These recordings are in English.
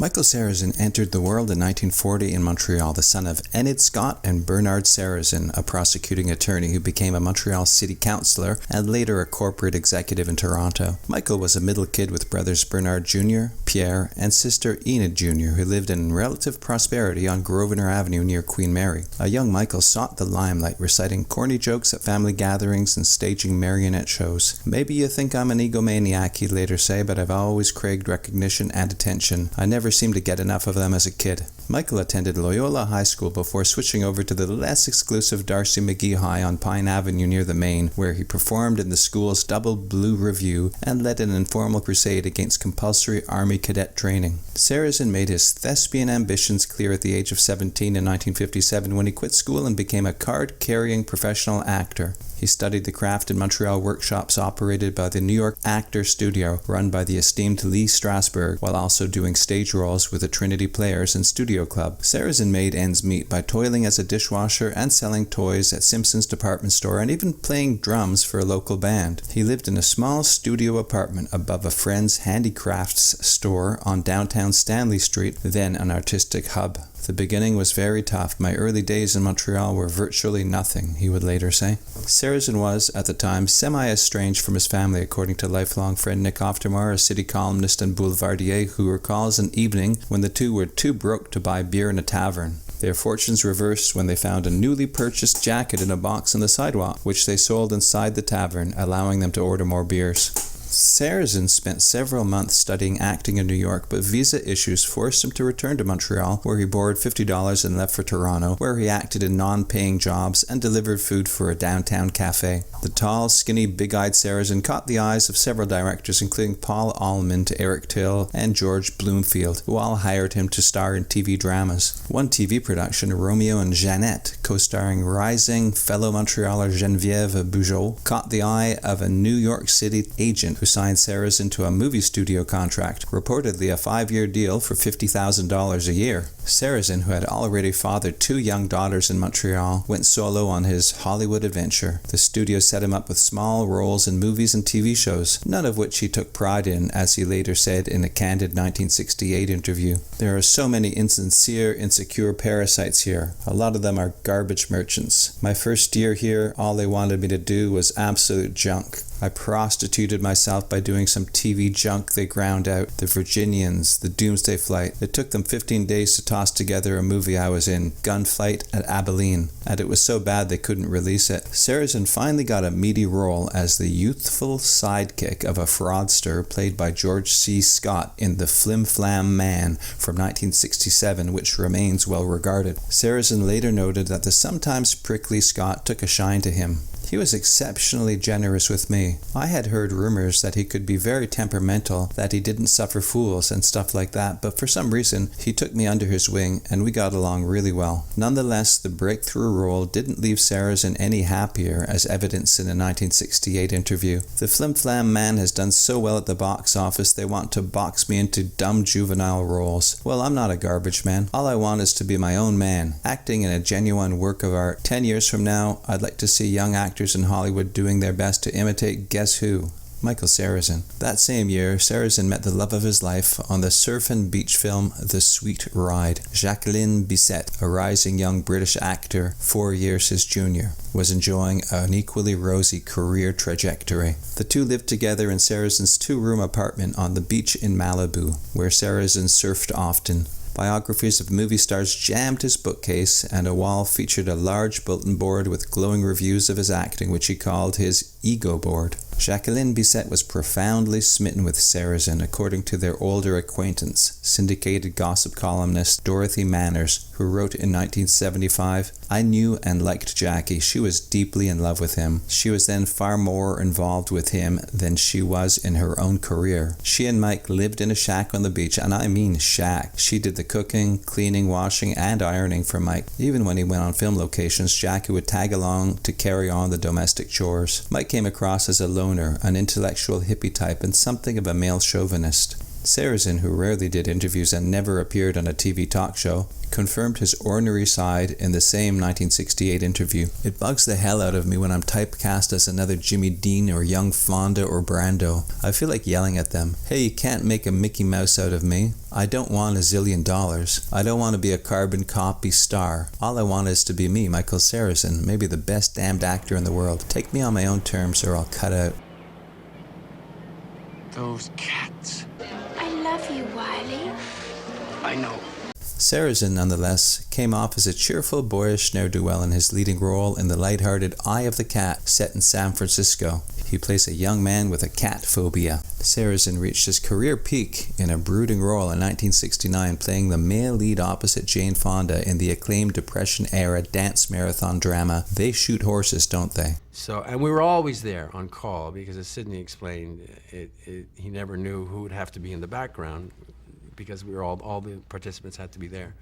Michael Sarrazin entered the world in 1940 in Montreal, the son of Enid Scott and Bernard Sarrazin, a prosecuting attorney who became a Montreal city councillor and later a corporate executive in Toronto. Michael was a middle kid with brothers Bernard Jr., Pierre, and sister Enid Jr., who lived in relative prosperity on Grosvenor Avenue near Queen Mary. A young Michael sought the limelight, reciting corny jokes at family gatherings and staging marionette shows. "Maybe you think I'm an egomaniac," he'd later say, "but I've always craved recognition and attention. I never seemed to get enough of them as a kid." Michael attended Loyola High School before switching over to the less exclusive Darcy McGee High on Pine Avenue near the Main, where he performed in the school's Double Blue Review and led an informal crusade against compulsory Army cadet training. Sarrazin made his thespian ambitions clear at the age of 17 in 1957 when he quit school and became a card-carrying professional actor. He studied the craft in Montreal workshops operated by the New York Actor Studio, run by the esteemed Lee Strasberg, while also doing stage roles with the Trinity Players and Studio Club. Sarrazin made ends meet by toiling as a dishwasher and selling toys at Simpson's department store and even playing drums for a local band. He lived in a small studio apartment above a friend's handicrafts store on downtown Stanley Street, then an artistic hub. "The beginning was very tough. My early days in Montreal were virtually nothing," he would later say. Sarrazin was, at the time, semi-estranged from his family, according to lifelong friend Nick Oftermar, a city columnist and boulevardier who recalls an evening when the two were too broke to buy beer in a tavern. Their fortunes reversed when they found a newly purchased jacket in a box on the sidewalk, which they sold inside the tavern, allowing them to order more beers. Sarrazin spent several months studying acting in New York, but visa issues forced him to return to Montreal, where he borrowed $50 and left for Toronto, where he acted in non-paying jobs and delivered food for a downtown cafe. The tall, skinny, big-eyed Sarrazin caught the eyes of several directors, including Paul Allman, Eric Till, and George Bloomfield, who all hired him to star in TV dramas. One TV production, Romeo and Jeannette, co-starring rising fellow Montrealer Geneviève Bujold, caught the eye of a New York City agent who signed Sarrazin to a movie studio contract, reportedly a 5-year deal for $50,000 a year. Sarrazin, who had already fathered 2 young daughters in Montreal, went solo on his Hollywood adventure. The studio set him up with small roles in movies and TV shows, none of which he took pride in, as he later said in a candid 1968 interview. "There are so many insincere, insecure parasites here. A lot of them are garbage merchants. My first year here, all they wanted me to do was absolute junk. I prostituted myself by doing some TV junk they ground out. The Virginians, the Doomsday Flight. It took them 15 days to toss together a movie I was in, Gunfight at Abilene, and it was so bad they couldn't release it." Sarrazin finally got a meaty role as the youthful sidekick of a fraudster played by George C. Scott in The Flim Flam Man from 1967, which remains well regarded. Sarrazin later noted that the sometimes prickly Scott took a shine to him. "He was exceptionally generous with me. I had heard rumors that he could be very temperamental, that he didn't suffer fools and stuff like that, but for some reason, he took me under his wing and we got along really well." Nonetheless, the breakthrough role didn't leave Sarrazin any happier, as evidenced in a 1968 interview. "The Flim Flam Man has done so well at the box office, they want to box me into dumb juvenile roles. Well, I'm not a garbage man. All I want is to be my own man, acting in a genuine work of art. 10 years from now, I'd like to see young actors in Hollywood doing their best to imitate guess who? Michael Sarrazin. That same year, Sarrazin met the love of his life on the surf and beach film The Sweet Ride. Jacqueline Bisset, a rising young British actor, 4 years his junior, was enjoying an equally rosy career trajectory. The two lived together in Sarrazin's 2-room apartment on the beach in Malibu, where Sarrazin surfed often. Biographies of movie stars jammed his bookcase, and a wall featured a large bulletin board with glowing reviews of his acting, which he called his ego board. Jacqueline Bisset was profoundly smitten with Sarrazin, according to their older acquaintance, syndicated gossip columnist Dorothy Manners, who wrote in 1975, "I knew and liked Jackie. She was deeply in love with him. She was then far more involved with him than she was in her own career. She and Mike lived in a shack on the beach, and I mean shack. She did the cooking, cleaning, washing, and ironing for Mike. Even when he went on film locations, Jackie would tag along to carry on the domestic chores. Mike came across as a loner, an intellectual hippie type, and something of a male chauvinist." Sarrazin, who rarely did interviews and never appeared on a TV talk show, confirmed his ornery side in the same 1968 interview. "It bugs the hell out of me when I'm typecast as another Jimmy Dean or young Fonda or Brando. I feel like yelling at them. Hey, you can't make a Mickey Mouse out of me. I don't want $1 zillion. I don't want to be a carbon copy star. All I want is to be me, Michael Sarrazin, maybe the best damned actor in the world. Take me on my own terms or I'll cut out." Those cats. I love you, Wiley. I know. Sarrazin, nonetheless, came off as a cheerful, boyish ne'er-do-well in his leading role in the light-hearted Eye of the Cat, set in San Francisco. He plays a young man with a cat phobia. Sarrazin reached his career peak in a brooding role in 1969, playing the male lead opposite Jane Fonda in the acclaimed Depression-era dance marathon drama They Shoot Horses, Don't They? So, and we were always there on call because, as Sidney explained, he never knew who would have to be in the background because we were all the participants had to be there.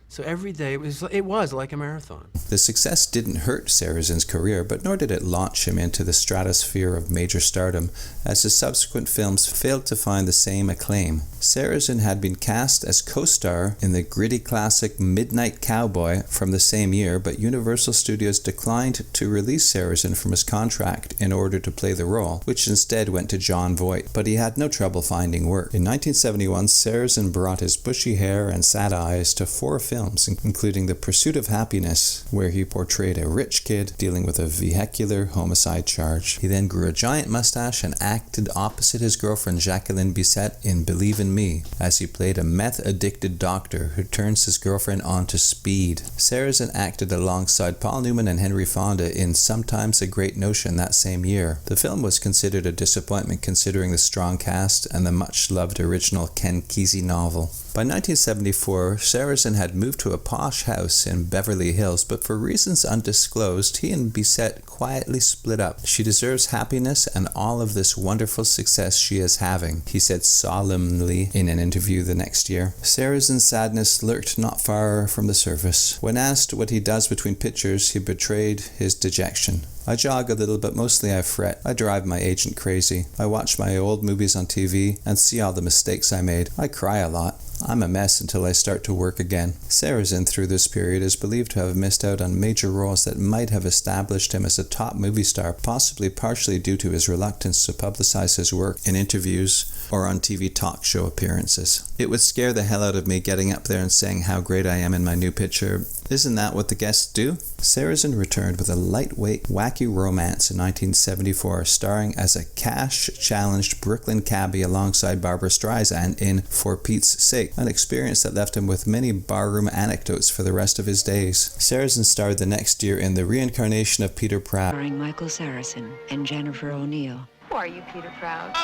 So every day it was like a marathon. The success didn't hurt Sarrazin's career, but nor did it launch him into the stratosphere of major stardom, as his subsequent films failed to find the same acclaim. Sarrazin had been cast as co-star in the gritty classic Midnight Cowboy from the same year, but Universal Studios declined to release Sarrazin from his contract in order to play the role, which instead went to Jon Voight, but he had no trouble finding work. In 1971, Sarrazin brought his bushy hair and sad eyes to 4 films, including The Pursuit of Happiness, where he portrayed a rich kid dealing with a vehicular homicide charge. He then grew a giant mustache and acted opposite his girlfriend Jacqueline in Believe in Me, as he played a meth-addicted doctor who turns his girlfriend onto speed. Sarrazin acted alongside Paul Newman and Henry Fonda in Sometimes a Great Notion that same year. The film was considered a disappointment considering the strong cast and the much-loved original Ken Kesey novel. By 1974, Sarrazin had moved to a posh house in Beverly Hills, but for reasons undisclosed, he and Bissett quietly split up. "She deserves happiness and all of this wonderful success she is having," he said solemnly in an interview the next year. Sarrazin's sadness lurked not far from the surface. When asked what he does between pictures, he betrayed his dejection. "I jog a little, but mostly I fret. I drive my agent crazy. I watch my old movies on TV and see all the mistakes I made. I cry a lot. I'm a mess until I start to work again." Sarrazin, through this period, is believed to have missed out on major roles that might have established him as a top movie star, possibly partially due to his reluctance to publicize his work in interviews or on TV talk show appearances. "It would scare the hell out of me getting up there and saying how great I am in my new picture. Isn't that what the guests do?" Sarrazin returned with a lightweight, wacky romance in 1974, starring as a cash-challenged Brooklyn cabbie alongside Barbra Streisand in For Pete's Sake, an experience that left him with many barroom anecdotes for the rest of his days. Sarrazin starred the next year in The Reincarnation of Peter Proud, Starring Michael Sarrazin and Jennifer O'Neill. Who are you, Peter Proud?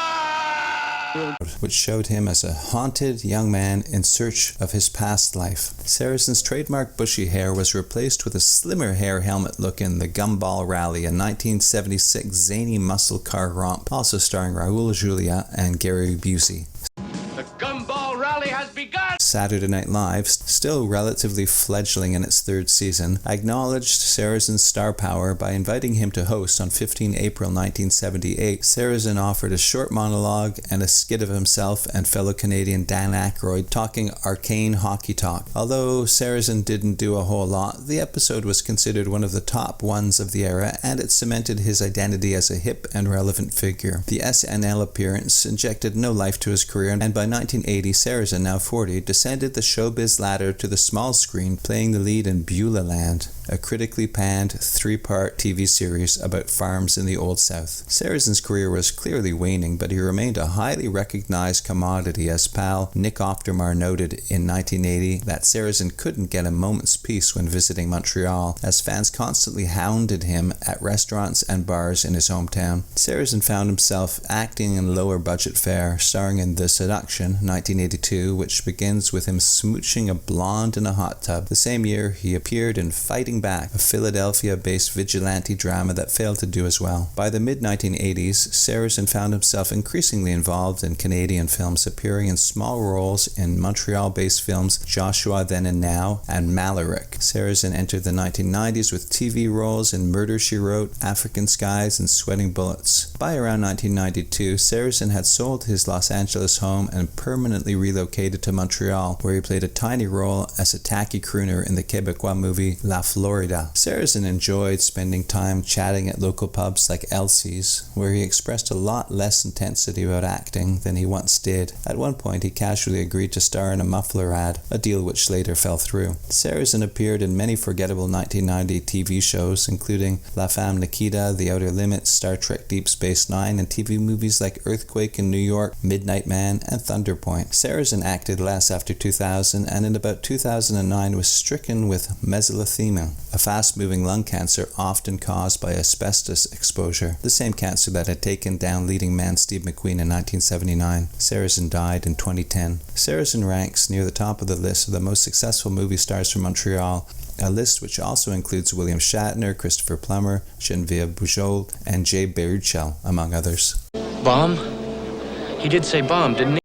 which showed him as a haunted young man in search of his past life. Sarrazin's trademark bushy hair was replaced with a slimmer hair helmet look in The Gumball Rally, a 1976 zany muscle car romp, also starring Raul Julia and Gary Busey. The Gumball Rally has begun! Saturday Night Live, still relatively fledgling in its 3rd season, acknowledged Sarrazin's star power by inviting him to host on 15 April 1978. Sarrazin offered a short monologue and a skit of himself and fellow Canadian Dan Aykroyd talking arcane hockey talk. Although Sarrazin didn't do a whole lot, the episode was considered one of the top ones of the era, and it cemented his identity as a hip and relevant figure. The SNL appearance injected no life to his career, and by 1980, Sarrazin, now 40, descended the showbiz ladder to the small screen, playing the lead in Beulah Land, a critically panned 3-part TV series about farms in the Old South. Sarrazin's career was clearly waning, but he remained a highly recognized commodity, as pal Nick Oftermar noted in 1980 that Sarrazin couldn't get a moment's peace when visiting Montreal, as fans constantly hounded him at restaurants and bars in his hometown. Sarrazin found himself acting in lower budget fare, starring in The Seduction, 1982, which begins with him smooching a blonde in a hot tub. The same year, he appeared in Fighting Fighting Back, a Philadelphia-based vigilante drama that failed to do as well. By the mid-1980s, Sarrazin found himself increasingly involved in Canadian films, appearing in small roles in Montreal-based films Joshua Then and Now and Malarick. Sarrazin entered the 1990s with TV roles in Murder, She Wrote, African Skies, and Sweating Bullets. By around 1992, Sarrazin had sold his Los Angeles home and permanently relocated to Montreal, where he played a tiny role as a tacky crooner in the Quebecois movie La Florida. Sarrazin enjoyed spending time chatting at local pubs like Elsie's, where he expressed a lot less intensity about acting than he once did. At one point, he casually agreed to star in a muffler ad, a deal which later fell through. Sarrazin appeared in many forgettable 1990 TV shows, including La Femme Nikita, The Outer Limits, Star Trek Deep Space Nine, and TV movies like Earthquake in New York, Midnight Man, and Thunderpoint. Sarrazin acted less after 2000, and in about 2009 was stricken with mesothelioma, a fast-moving lung cancer often caused by asbestos exposure, the same cancer that had taken down leading man Steve McQueen in 1979. Sarrazin died in 2010. Sarrazin ranks near the top of the list of the most successful movie stars from Montreal, a list which also includes William Shatner, Christopher Plummer, Geneviève Bujold, and Jay Baruchel, among others. Bomb? He did say bomb, didn't he?